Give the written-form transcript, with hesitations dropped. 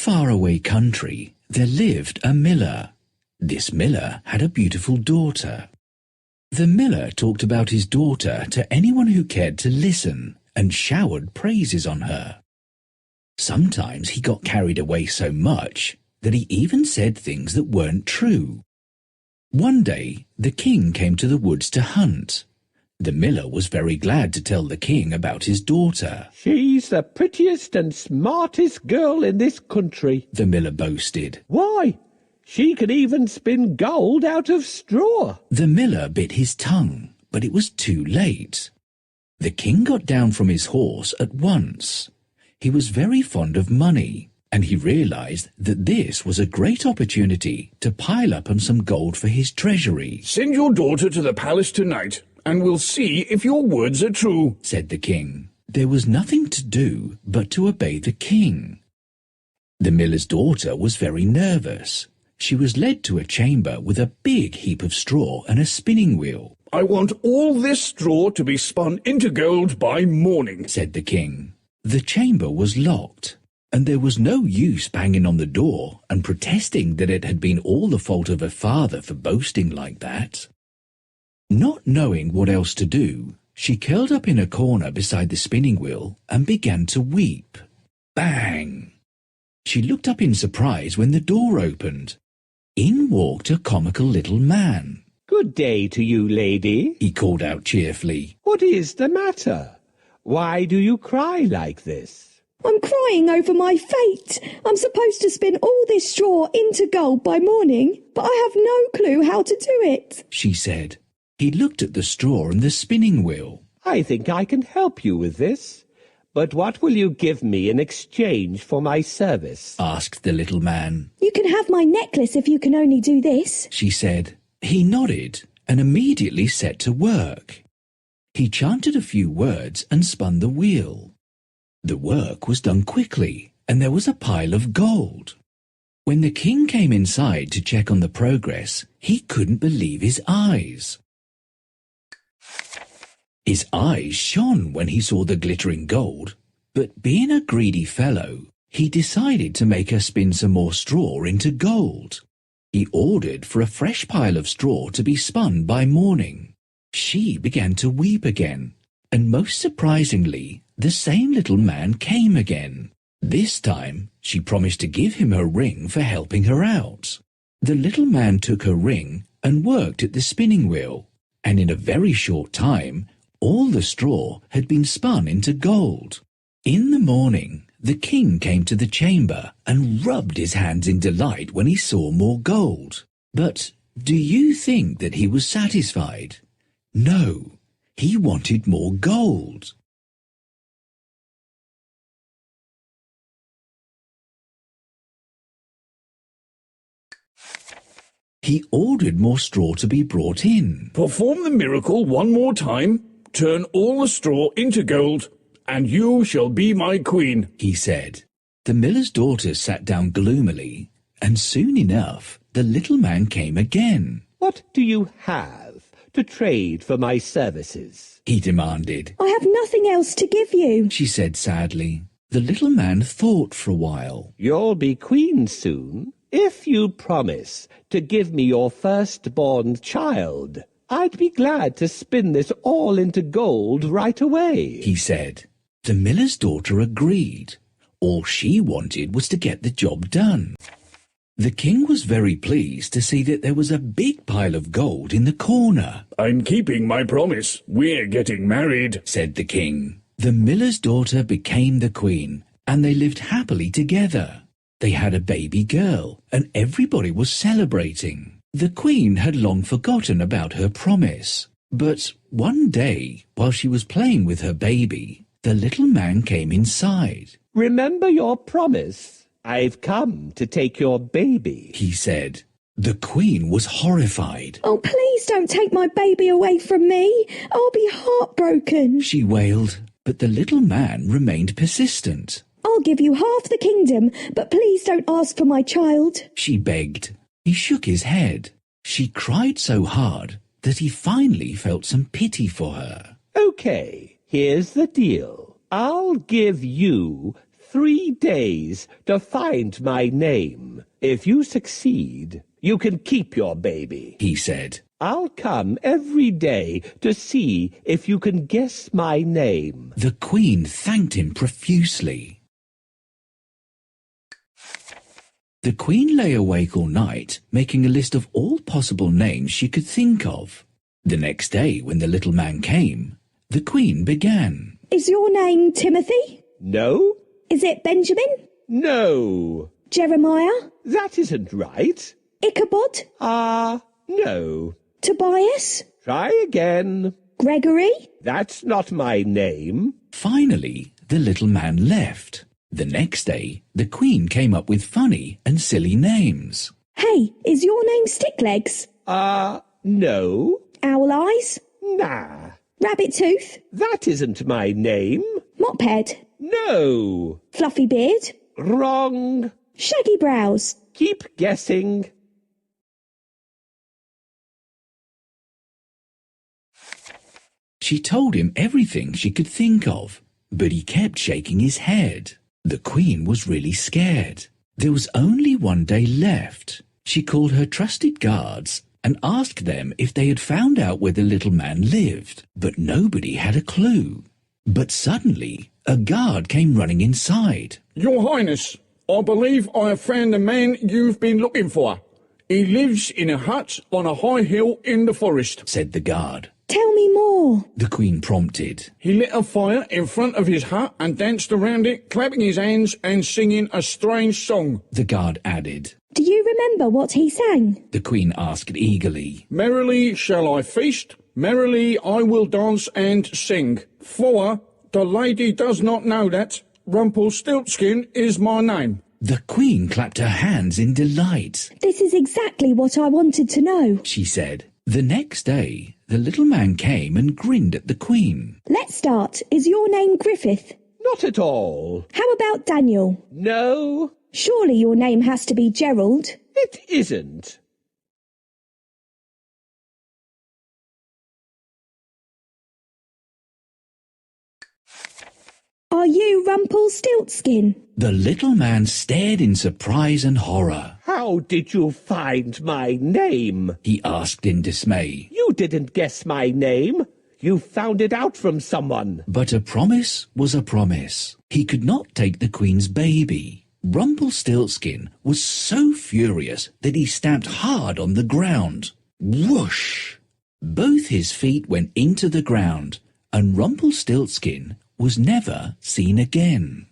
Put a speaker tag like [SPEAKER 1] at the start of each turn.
[SPEAKER 1] faraway country, there lived a miller. This miller had a beautiful daughter. The miller talked about his daughter to anyone who cared to listen and showered praises on her. Sometimes he got carried away so much that he even said things that weren't true. One day, the king came to the woods to hunt. The miller was very glad to tell the king about his daughter.
[SPEAKER 2] "She's the prettiest and smartest girl in this country,"
[SPEAKER 1] the miller boasted.
[SPEAKER 2] "Why, she can even spin gold out of straw."
[SPEAKER 1] The miller bit his tongue, but it was too late. The king got down from his horse at once. He was very fond of money, and he realized that this was a great opportunity to pile up on some gold for his treasury.
[SPEAKER 3] "Send your daughter to the palace tonight, and we'll see if your words are true,"
[SPEAKER 1] said the king. There was nothing to do but to obey the king. The miller's daughter was very nervous. She was led to a chamber with a big heap of straw and a spinning wheel.
[SPEAKER 3] "I want all this straw to be spun into gold by morning,"
[SPEAKER 1] said the king. The chamber was locked, and there was no use banging on the door and protesting that it had been all the fault of her father for boasting like that. Not knowing what else to do, she curled up in a corner beside the spinning wheel and began to weep. Bang! She looked up in surprise when the door opened. In walked a comical little man.
[SPEAKER 2] "Good day to you, lady,"
[SPEAKER 1] he called out cheerfully.
[SPEAKER 2] "What is the matter? Why do you cry like this?"
[SPEAKER 4] "I'm crying over my fate. I'm supposed to spin all this straw into gold by morning, but I have no clue how to do it,"
[SPEAKER 1] she said. He looked at the straw and the spinning wheel.
[SPEAKER 2] "I think I can help you with this. But what will you give me in exchange for my service?"
[SPEAKER 1] asked the little man.
[SPEAKER 4] "You can have my necklace if you can only do this,"
[SPEAKER 1] she said. He nodded and immediately set to work. He chanted a few words and spun the wheel. The work was done quickly, and there was a pile of gold. When the king came inside to check on the progress, he couldn't believe his eyes. His eyes shone when he saw the glittering gold, but being a greedy fellow, he decided to make her spin some more straw into gold. He ordered for a fresh pile of straw to be spun by morning. She began to weep again, and most surprisingly, the same little man came again. This time, she promised to give him her ring for helping her out. The little man took her ring and worked at the spinning wheel, and in a very short time, all the straw had been spun into gold. In the morning, the king came to the chamber and rubbed his hands in delight when he saw more gold. But do you think that he was satisfied? No, he wanted more gold. He ordered more straw to be brought in.
[SPEAKER 3] "Perform the miracle one more time, turn all the straw into gold, and you shall be my queen,"
[SPEAKER 1] he said. The miller's daughter sat down gloomily, and soon enough the little man came again.
[SPEAKER 2] "What do you have to trade for my services?"
[SPEAKER 1] he demanded.
[SPEAKER 4] "I have nothing else to give you,"
[SPEAKER 1] she said sadly. The little man thought for a while.
[SPEAKER 2] "You'll be queen soon. If you promise to give me your firstborn child, I'd be glad to spin this all into gold right away,"
[SPEAKER 1] he said. The miller's daughter agreed. All she wanted was to get the job done. The king was very pleased to see that there was a big pile of gold in the corner.
[SPEAKER 3] "I'm keeping my promise. We're getting married,"
[SPEAKER 1] said the king. The miller's daughter became the queen, and they lived happily together. They had a baby girl, and everybody was celebrating. The queen had long forgotten about her promise. But one day, while she was playing with her baby, the little man came inside.
[SPEAKER 2] "Remember your promise. I've come to take your baby,"
[SPEAKER 1] he said. The queen was horrified.
[SPEAKER 4] "Oh, please don't take my baby away from me. I'll be heartbroken,"
[SPEAKER 1] she wailed. But the little man remained persistent.
[SPEAKER 4] "I'll give you half the kingdom, but please don't ask for my child,"
[SPEAKER 1] she begged. He shook his head. She cried so hard that he finally felt some pity for her.
[SPEAKER 2] "Okay, here's the deal. I'll give you 3 days to find my name. If you succeed, you can keep your baby,
[SPEAKER 1] he said.
[SPEAKER 2] I'll come every day to see if you can guess my name.
[SPEAKER 1] The Queen thanked him profusely. The Queen lay awake all night, making a list of all possible names she could think of. The next day, when the little man came, the Queen began.
[SPEAKER 4] Is your name Timothy?
[SPEAKER 2] No.
[SPEAKER 4] Is it Benjamin?
[SPEAKER 2] No.
[SPEAKER 4] Jeremiah?
[SPEAKER 2] That isn't right.
[SPEAKER 4] Ichabod?
[SPEAKER 2] No.
[SPEAKER 4] Tobias?
[SPEAKER 2] Try again.
[SPEAKER 4] Gregory?
[SPEAKER 2] That's not my name.
[SPEAKER 1] Finally, the little man left. The next day, the Queen came up with funny and silly names.
[SPEAKER 4] Hey, is your name Sticklegs?
[SPEAKER 2] No.
[SPEAKER 4] Owl Eyes?
[SPEAKER 2] Nah.
[SPEAKER 4] Rabbit Tooth?
[SPEAKER 2] That isn't my name.
[SPEAKER 4] Mophead?
[SPEAKER 2] No.
[SPEAKER 4] Fluffy Beard?
[SPEAKER 2] Wrong.
[SPEAKER 4] Shaggy Brows?
[SPEAKER 2] Keep guessing.
[SPEAKER 1] She told him everything she could think of, but he kept shaking his head. The Queen was really scared. There was only one day left. She called her trusted guards and asked them if they had found out where the little man lived, but nobody had a clue. But suddenly, a guard came running inside.
[SPEAKER 3] Your Highness, I believe I have found the man you've been looking for. He lives in a hut on a high hill in the forest,
[SPEAKER 1] said the guard.
[SPEAKER 4] Tell me more,
[SPEAKER 1] the Queen prompted.
[SPEAKER 3] He lit a fire in front of his hut and danced around it, clapping his hands and singing a strange song,
[SPEAKER 1] the guard added.
[SPEAKER 4] Do you remember what he sang?
[SPEAKER 1] The Queen asked eagerly.
[SPEAKER 3] Merrily shall I feast, merrily I will dance and sing. For the lady does not know that Rumpelstiltskin is my name.
[SPEAKER 1] The Queen clapped her hands in delight.
[SPEAKER 4] This is exactly what I wanted to know,
[SPEAKER 1] she said. The next day, the little man came and grinned at the Queen.
[SPEAKER 4] Let's start. Is your name Griffith?
[SPEAKER 2] Not at all.
[SPEAKER 4] How about Daniel?
[SPEAKER 2] No.
[SPEAKER 4] Surely your name has to be Gerald.
[SPEAKER 2] It isn't.
[SPEAKER 4] Are you Rumpelstiltskin?
[SPEAKER 1] The little man stared in surprise and horror.
[SPEAKER 2] How did you find my name?
[SPEAKER 1] He asked in dismay.
[SPEAKER 2] You didn't guess my name. You found it out from someone.
[SPEAKER 1] But a promise was a promise. He could not take the Queen's baby. Rumpelstiltskin was so furious that he stamped hard on the ground. Whoosh! Both his feet went into the ground, and Rumpelstiltskin was never seen again.